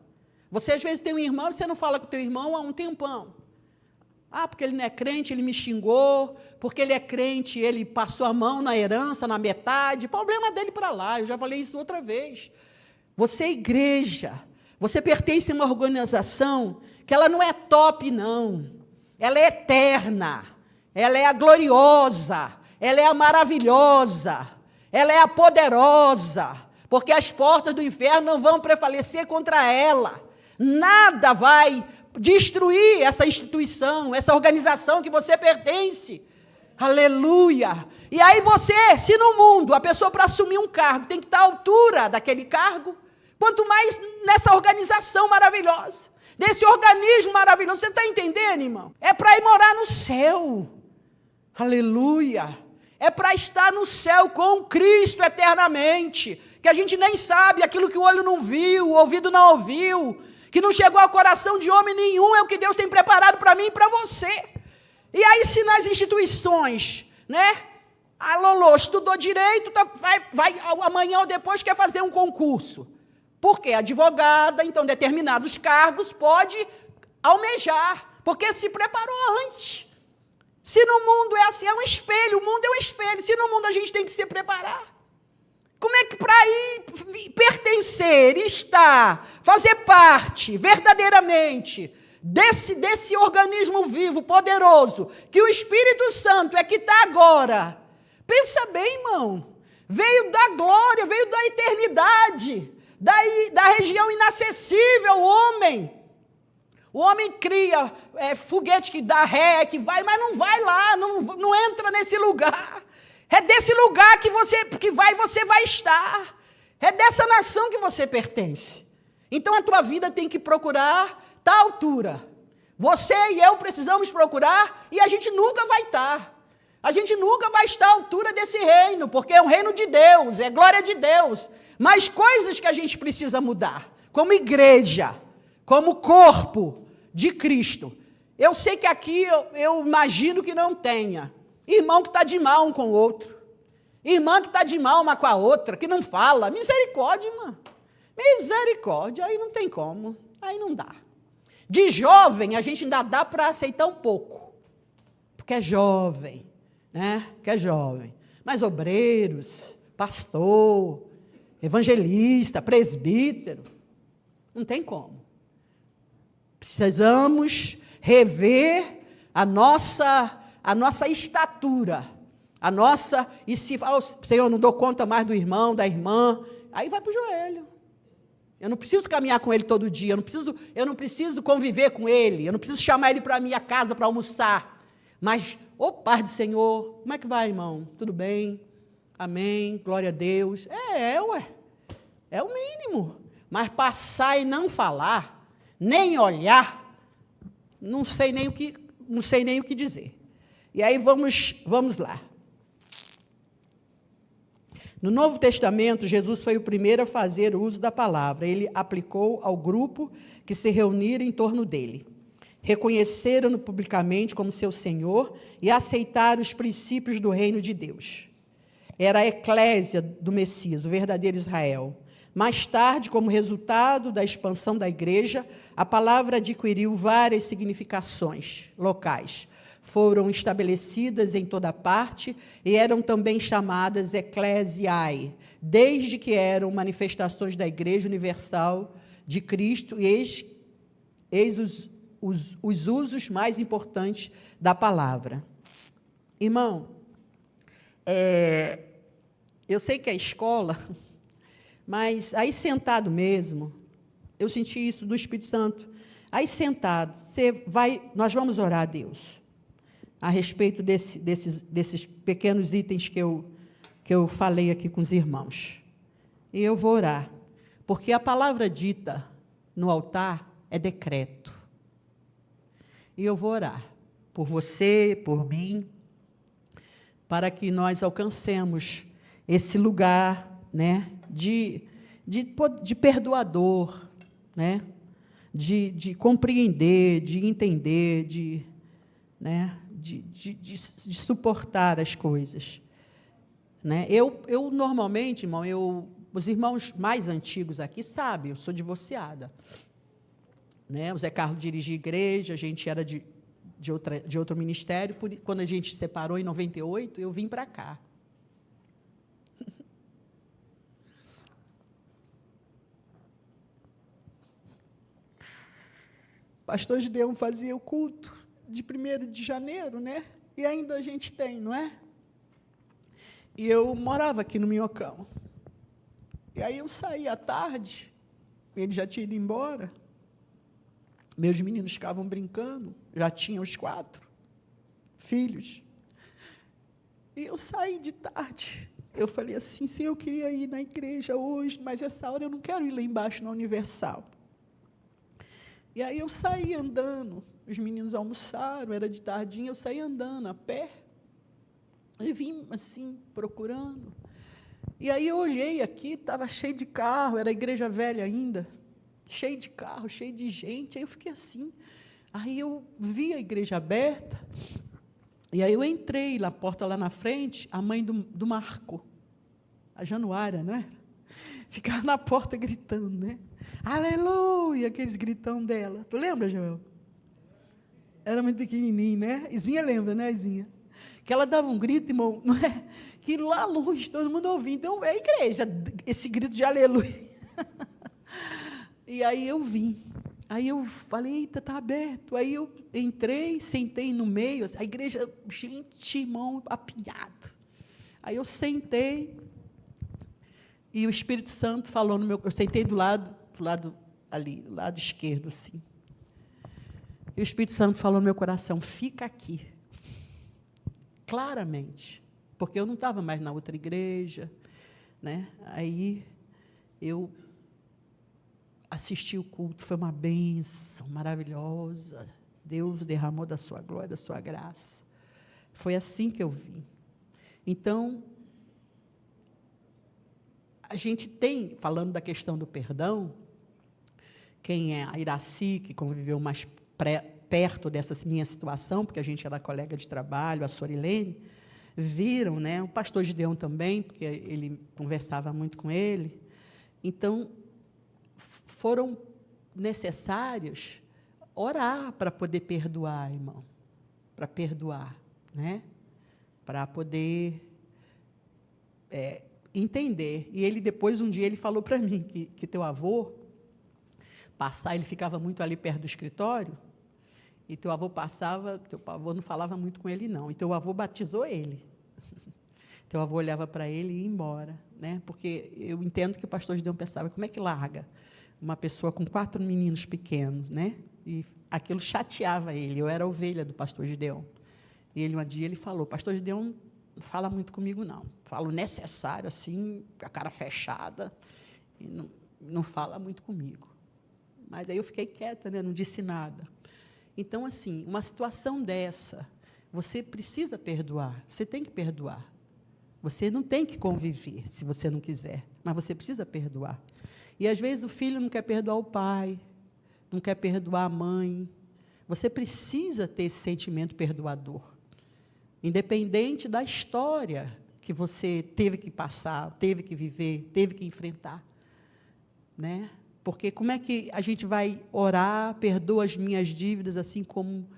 Você, às vezes, tem um irmão e você não fala com o teu irmão há um tempão. Porque ele não é crente, ele me xingou. Porque ele é crente, ele passou a mão na herança, na metade. Problema dele para lá, eu já falei isso outra vez. Você é igreja, você pertence a uma organização que ela não é top, não. Ela é eterna, ela é a gloriosa, ela é a maravilhosa, ela é a poderosa, porque as portas do inferno não vão prevalecer contra ela. Nada vai destruir essa instituição, essa organização que você pertence. Aleluia! E aí você, se no mundo a pessoa para assumir um cargo tem que estar à altura daquele cargo, quanto mais nessa organização maravilhosa, desse organismo maravilhoso, você está entendendo, irmão? É para ir morar no céu. Aleluia! É para estar no céu com Cristo eternamente, que a gente nem sabe, aquilo que o olho não viu, o ouvido não ouviu, que não chegou ao coração de homem nenhum, é o que Deus tem preparado para mim e para você. E aí, se nas instituições, né? A Lolo estudou direito, vai amanhã ou depois quer fazer um concurso. Porque advogada, então, determinados cargos pode almejar, porque se preparou antes. Se no mundo é assim, é um espelho, o mundo é um espelho. Se no mundo a gente tem que se preparar. Como é que para ir pertencer, estar, fazer parte verdadeiramente desse organismo vivo, poderoso, que o Espírito Santo é que está agora. Pensa bem, irmão. Veio da glória, veio da eternidade, da região inacessível, o homem. O homem cria foguete que dá ré, que vai, mas não vai lá, não entra nesse lugar. É desse lugar que você vai estar. É dessa nação que você pertence. Então a tua vida tem que procurar tal altura. Você e eu precisamos procurar e a gente nunca vai estar. A gente nunca vai estar à altura desse reino, porque é um reino de Deus, é glória de Deus. Mas coisas que a gente precisa mudar, como igreja, como corpo de Cristo. Eu sei que aqui eu imagino que não tenha. Irmão que está de mal um com o outro. Irmã que está de mal uma com a outra, que não fala. Misericórdia, irmã. Misericórdia, aí não tem como. Aí não dá. De jovem, a gente ainda dá para aceitar um pouco. Porque é jovem, né? Porque é jovem. Mas obreiros, pastor, evangelista, presbítero, não tem como. Precisamos rever a nossa estatura, e se fala, Senhor, não dou conta mais do irmão, da irmã, aí vai para o joelho. Eu não preciso caminhar com ele todo dia, eu não preciso conviver com ele, eu não preciso chamar ele para a minha casa para almoçar. Mas, Pai do Senhor, como é que vai, irmão? Tudo bem? Amém, glória a Deus. É o mínimo. Mas passar e não falar, nem olhar, não sei nem o que dizer. E aí vamos lá. No Novo Testamento, Jesus foi o primeiro a fazer uso da palavra. Ele aplicou ao grupo que se reuniram em torno dele. Reconheceram-no publicamente como seu Senhor e aceitaram os princípios do reino de Deus. Era a eclésia do Messias, o verdadeiro Israel. Mais tarde, como resultado da expansão da igreja, a palavra adquiriu várias significações locais. Foram estabelecidas em toda parte e eram também chamadas ecclesiae, desde que eram manifestações da Igreja Universal de Cristo, e eis os usos mais importantes da palavra. Irmão, eu sei que é escola, mas aí sentado mesmo, eu senti isso do Espírito Santo. Aí sentado, nós vamos orar a Deus a respeito desses pequenos itens que eu falei aqui com os irmãos. E eu vou orar, porque a palavra dita no altar é decreto. E eu vou orar por você, por mim, para que nós alcancemos esse lugar, né, de perdoador, né, de compreender, de entender, de suportar as coisas. Né? Eu normalmente, irmão, os irmãos mais antigos aqui sabem, eu sou divorciada. Né? O Zé Carlos dirigia igreja, a gente era de outro ministério, quando a gente se separou em 98, eu vim para cá. pastor Gideão fazia o culto de 1º de janeiro, né? E ainda a gente tem, não é? E eu morava aqui no Minhocão. E aí eu saí à tarde, ele já tinha ido embora, meus meninos ficavam brincando, já tinham os 4 filhos. E eu saí de tarde, eu falei assim, sim, eu queria ir na igreja hoje, mas essa hora eu não quero ir lá embaixo na Universal. E aí eu saí andando, os meninos almoçaram, era de tardinha, eu saí andando a pé, e vim assim, procurando. E aí eu olhei aqui, estava cheio de carro, era a igreja velha ainda, cheio de carro, cheio de gente, aí eu fiquei assim. Aí eu vi a igreja aberta, e aí eu entrei na porta lá na frente, a mãe do Marco, a Januária, não é? Ficava na porta gritando, né? Aleluia, aqueles gritão dela. Tu lembra, Joel? Era muito pequenininho, né? Izinha lembra, né, Izinha? Que ela dava um grito, irmão, não é? Que lá longe todo mundo ouvia. Então, é a igreja, esse grito de aleluia. E aí eu vim. Aí eu falei, eita, está aberto. Aí eu entrei, sentei no meio, a igreja, gente, irmão, apinhado. Aí eu sentei, e o Espírito Santo falou no meu... Eu sentei do lado ali, do lado esquerdo, assim. E o Espírito Santo falou no meu coração, fica aqui. Claramente. Porque eu não estava mais na outra igreja, né? Aí eu assisti o culto, foi uma bênção maravilhosa. Deus derramou da sua glória, da sua graça. Foi assim que eu vim. Então, a gente tem, falando da questão do perdão, quem é a Iraci, que conviveu mais perto dessa minha situação, porque a gente era colega de trabalho, a Sorilene, viram, né? O pastor Gideão também, porque ele conversava muito com ele. Então, foram necessários orar para poder perdoar, irmão, para perdoar, né? Para poder entender. E ele depois, um dia, ele falou para mim que teu avô, ele ficava muito ali perto do escritório, e teu avô passava, teu avô não falava muito com ele, não, e teu avô batizou ele. Teu avô olhava para ele e ia embora, né? Porque eu entendo que o pastor Gideão pensava, como é que larga uma pessoa com 4 meninos pequenos, né? E aquilo chateava ele, eu era a ovelha do pastor Gideão. E ele, um dia, ele falou, pastor Gideão não fala muito comigo, não. Fala o necessário, assim, com a cara fechada, e não fala muito comigo. Mas aí eu fiquei quieta, né? Não disse nada. Então, assim, uma situação dessa, você precisa perdoar, você tem que perdoar. Você não tem que conviver, se você não quiser, mas você precisa perdoar. E, às vezes, o filho não quer perdoar o pai, não quer perdoar a mãe. Você precisa ter esse sentimento perdoador, independente da história que você teve que passar, teve que viver, teve que enfrentar, né? Porque como é que a gente vai orar, perdoa as minhas dívidas, assim como,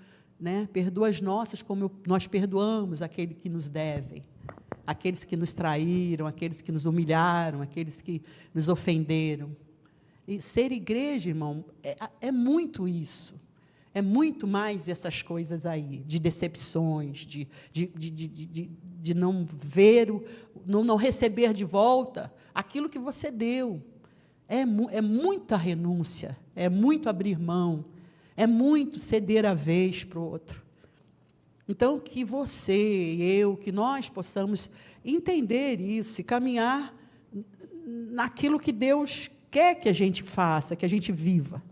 né, perdoa as nossas, como nós perdoamos aqueles que nos devem, aqueles que nos traíram, aqueles que nos humilharam, aqueles que nos ofenderam. E ser igreja, irmão, é muito isso. É muito mais essas coisas aí, de decepções, de não ver, não receber de volta aquilo que você deu. É muita renúncia, é muito abrir mão, é muito ceder a vez para o outro. Então, que você, eu, que nós possamos entender isso e caminhar naquilo que Deus quer que a gente faça, que a gente viva.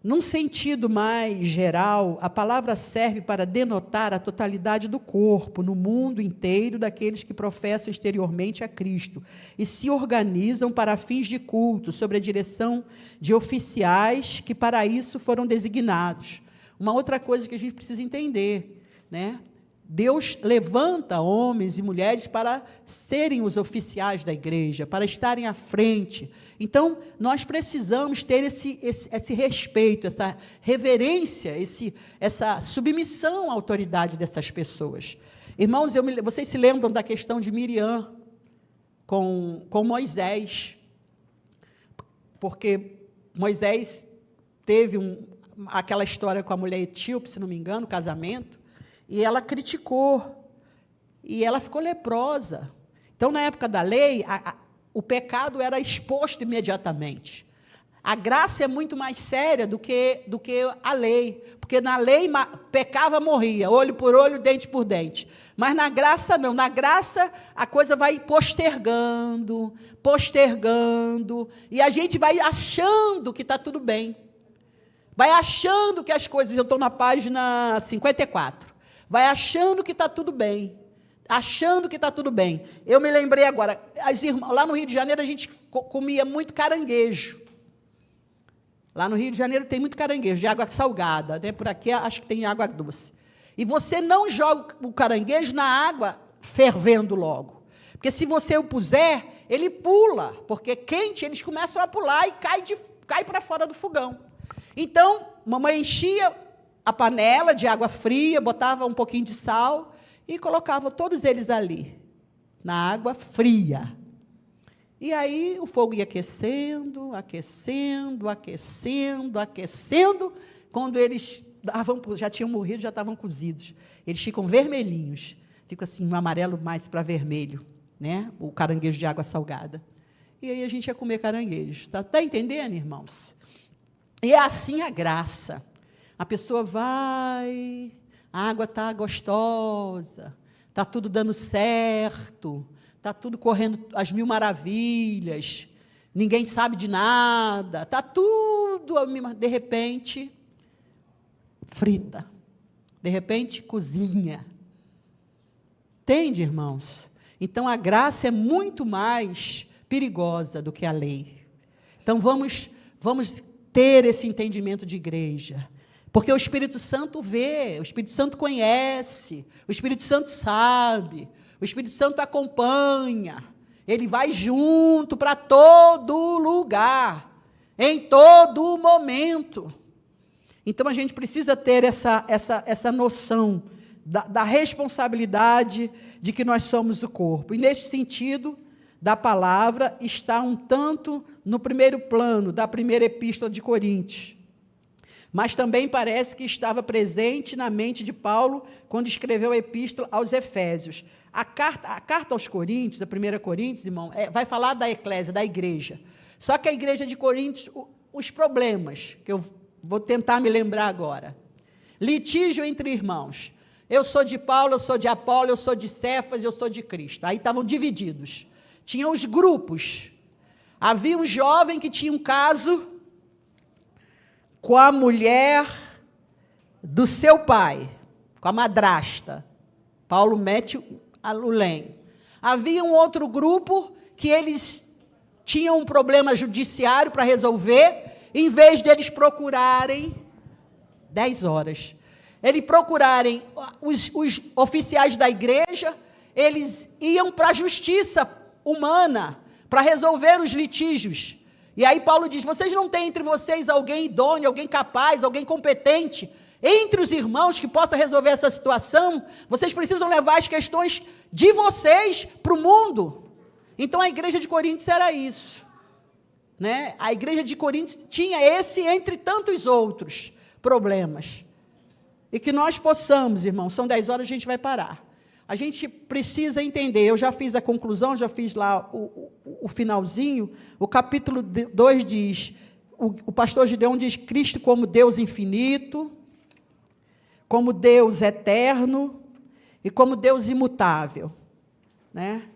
Num sentido mais geral, a palavra serve para denotar a totalidade do corpo, no mundo inteiro, daqueles que professam exteriormente a Cristo e se organizam para fins de culto, sob a direção de oficiais que para isso foram designados. Uma outra coisa que a gente precisa entender, né? Deus levanta homens e mulheres para serem os oficiais da igreja, para estarem à frente. Então, nós precisamos ter esse respeito, essa reverência, essa submissão à autoridade dessas pessoas. Irmãos, vocês se lembram da questão de Miriam com Moisés? Porque Moisés teve aquela história com a mulher etíope, se não me engano, casamento, e ela criticou, e ela ficou leprosa. Então, na época da lei, o pecado era exposto imediatamente. A graça é muito mais séria do que a lei, porque na lei pecava, morria, olho por olho, dente por dente. Mas na graça não, na graça a coisa vai postergando, e a gente vai achando que está tudo bem. Vai achando que as coisas, eu estou na página 54, vai achando que está tudo bem. Achando que está tudo bem. Eu me lembrei agora, lá no Rio de Janeiro a gente comia muito caranguejo. Lá no Rio de Janeiro tem muito caranguejo, de água salgada, né? Por aqui acho que tem água doce. E você não joga o caranguejo na água fervendo logo. Porque se você o puser, ele pula, porque quente, eles começam a pular e cai para fora do fogão. Então, mamãe enchia a panela de água fria, botava um pouquinho de sal e colocava todos eles ali, na água fria. E aí o fogo ia aquecendo, quando eles já tinham morrido, já estavam cozidos. Eles ficam vermelhinhos, ficam assim, um amarelo mais para vermelho, né? O caranguejo de água salgada. E aí a gente ia comer caranguejo. Tá entendendo, irmãos? E é assim a graça. A pessoa vai, a água está gostosa, está tudo dando certo, está tudo correndo às mil maravilhas, ninguém sabe de nada, está tudo, de repente, frita, de repente, cozinha. Entende, irmãos? Então, a graça é muito mais perigosa do que a lei. Então, vamos ter esse entendimento de igreja, porque o Espírito Santo vê, o Espírito Santo conhece, o Espírito Santo sabe, o Espírito Santo acompanha, ele vai junto para todo lugar, em todo momento. Então, a gente precisa ter essa noção da responsabilidade de que nós somos o corpo. E, neste sentido, da palavra, está um tanto no primeiro plano da primeira epístola de Coríntios. Mas também parece que estava presente na mente de Paulo quando escreveu a epístola aos Efésios. A carta aos Coríntios, a 1 Coríntios, irmão, vai falar da eclésia, da igreja. Só que a igreja de Coríntios, os problemas, que eu vou tentar me lembrar agora. Litígio entre irmãos. Eu sou de Paulo, eu sou de Apolo, eu sou de Cefas, eu sou de Cristo. Aí estavam divididos. Tinham os grupos. Havia um jovem que tinha um caso com a mulher do seu pai, com a madrasta. Paulo mete a lulém. Havia um outro grupo que eles tinham um problema judiciário para resolver, em vez de eles procurarem 10 horas. Eles procurarem os oficiais da igreja, eles iam para a justiça humana, para resolver os litígios. E aí Paulo diz, vocês não têm entre vocês alguém idôneo, alguém capaz, alguém competente, entre os irmãos que possa resolver essa situação? Vocês precisam levar as questões de vocês para o mundo. Então a igreja de Coríntios era isso, né? A igreja de Coríntios tinha esse, entre tantos outros problemas. E que nós possamos, irmãos, são 10 horas, a gente vai parar. A gente precisa entender, eu já fiz a conclusão, já fiz lá o finalzinho, o capítulo 2 diz, o pastor Gideon diz, Cristo como Deus infinito, como Deus eterno e como Deus imutável, né?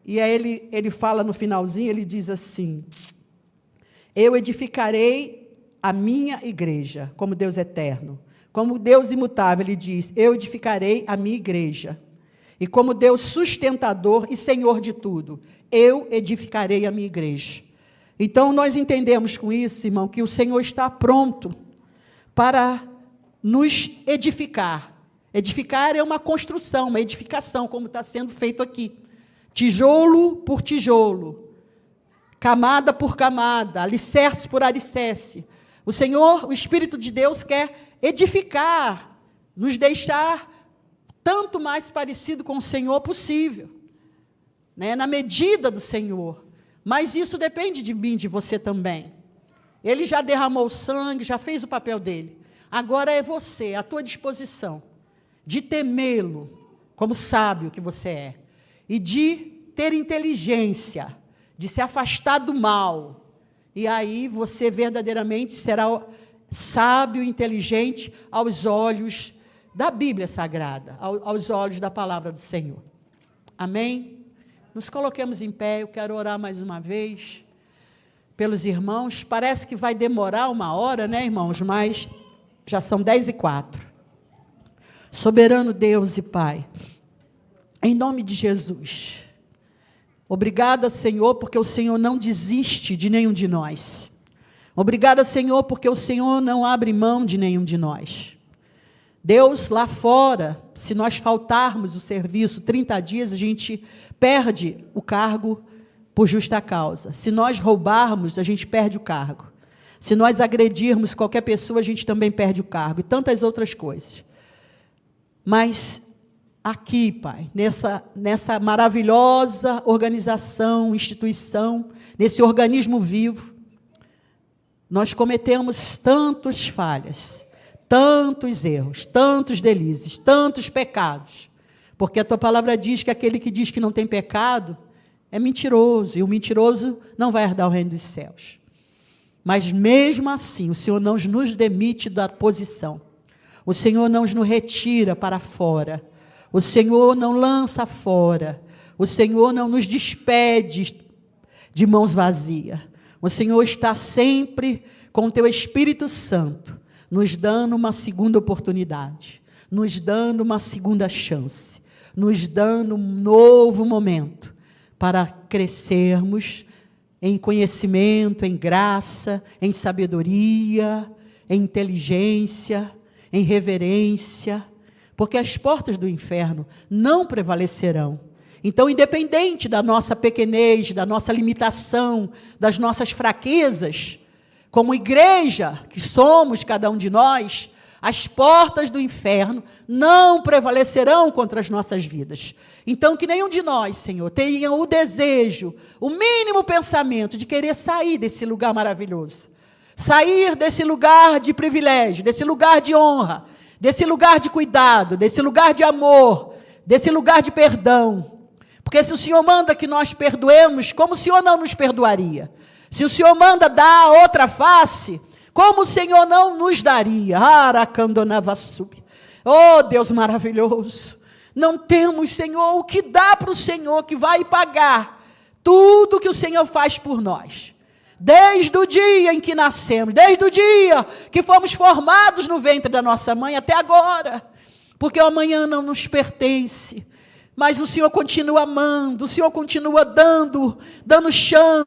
E aí ele fala no finalzinho, ele diz assim, eu edificarei a minha igreja, como Deus eterno. Como Deus imutável, ele diz, eu edificarei a minha igreja. E como Deus sustentador e Senhor de tudo, eu edificarei a minha igreja. Então, nós entendemos com isso, irmão, que o Senhor está pronto para nos edificar. Edificar é uma construção, uma edificação, como está sendo feito aqui. Tijolo por tijolo, camada por camada, alicerce por alicerce. O Senhor, o Espírito de Deus quer edificar, nos deixar tanto mais parecido com o Senhor possível, né? Na medida do Senhor. Mas isso depende de mim, de você também. Ele já derramou sangue, já fez o papel dele. Agora é você, a tua disposição, de temê-lo, como sábio que você é, e de ter inteligência, de se afastar do mal. E aí você verdadeiramente será sábio e inteligente aos olhos da Bíblia Sagrada, aos olhos da palavra do Senhor. Amém? Nos coloquemos em pé, eu quero orar mais uma vez pelos irmãos. Parece que vai demorar 1 hora, né, irmãos? Mas já são 10h04. Soberano Deus e Pai, em nome de Jesus, obrigada, Senhor, porque o Senhor não desiste de nenhum de nós. Obrigada, Senhor, porque o Senhor não abre mão de nenhum de nós. Deus, lá fora, se nós faltarmos o serviço 30 dias, a gente perde o cargo por justa causa. Se nós roubarmos, a gente perde o cargo. Se nós agredirmos qualquer pessoa, a gente também perde o cargo. E tantas outras coisas. Mas aqui, Pai, nessa maravilhosa organização, instituição, nesse organismo vivo, nós cometemos tantas falhas, tantos erros, tantos delícias, tantos pecados, porque a tua palavra diz que aquele que diz que não tem pecado é mentiroso, e o mentiroso não vai herdar o reino dos céus. Mas mesmo assim, o Senhor não nos demite da posição, o Senhor não nos retira para fora, o Senhor não lança fora, o Senhor não nos despede de mãos vazias. O Senhor está sempre com o teu Espírito Santo, nos dando uma segunda oportunidade, nos dando uma segunda chance, nos dando um novo momento para crescermos em conhecimento, em graça, em sabedoria, em inteligência, em reverência, porque as portas do inferno não prevalecerão. Então, independente da nossa pequenez, da nossa limitação, das nossas fraquezas, como igreja que somos, cada um de nós, as portas do inferno não prevalecerão contra as nossas vidas. Então, que nenhum de nós, Senhor, tenha o desejo, o mínimo pensamento de querer sair desse lugar maravilhoso. Sair desse lugar de privilégio, desse lugar de honra, desse lugar de cuidado, desse lugar de amor, desse lugar de perdão. Porque se o Senhor manda que nós perdoemos, como o Senhor não nos perdoaria? Se o Senhor manda dar outra face, como o Senhor não nos daria? Oh, Deus maravilhoso! Não temos, Senhor, o que dá para o Senhor que vai pagar tudo que o Senhor faz por nós. Desde o dia em que nascemos, desde o dia que fomos formados no ventre da nossa mãe até agora. Porque o amanhã não nos pertence. Mas o Senhor continua amando, o Senhor continua dando chance.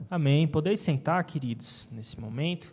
Amém. Podeis sentar, queridos, nesse momento.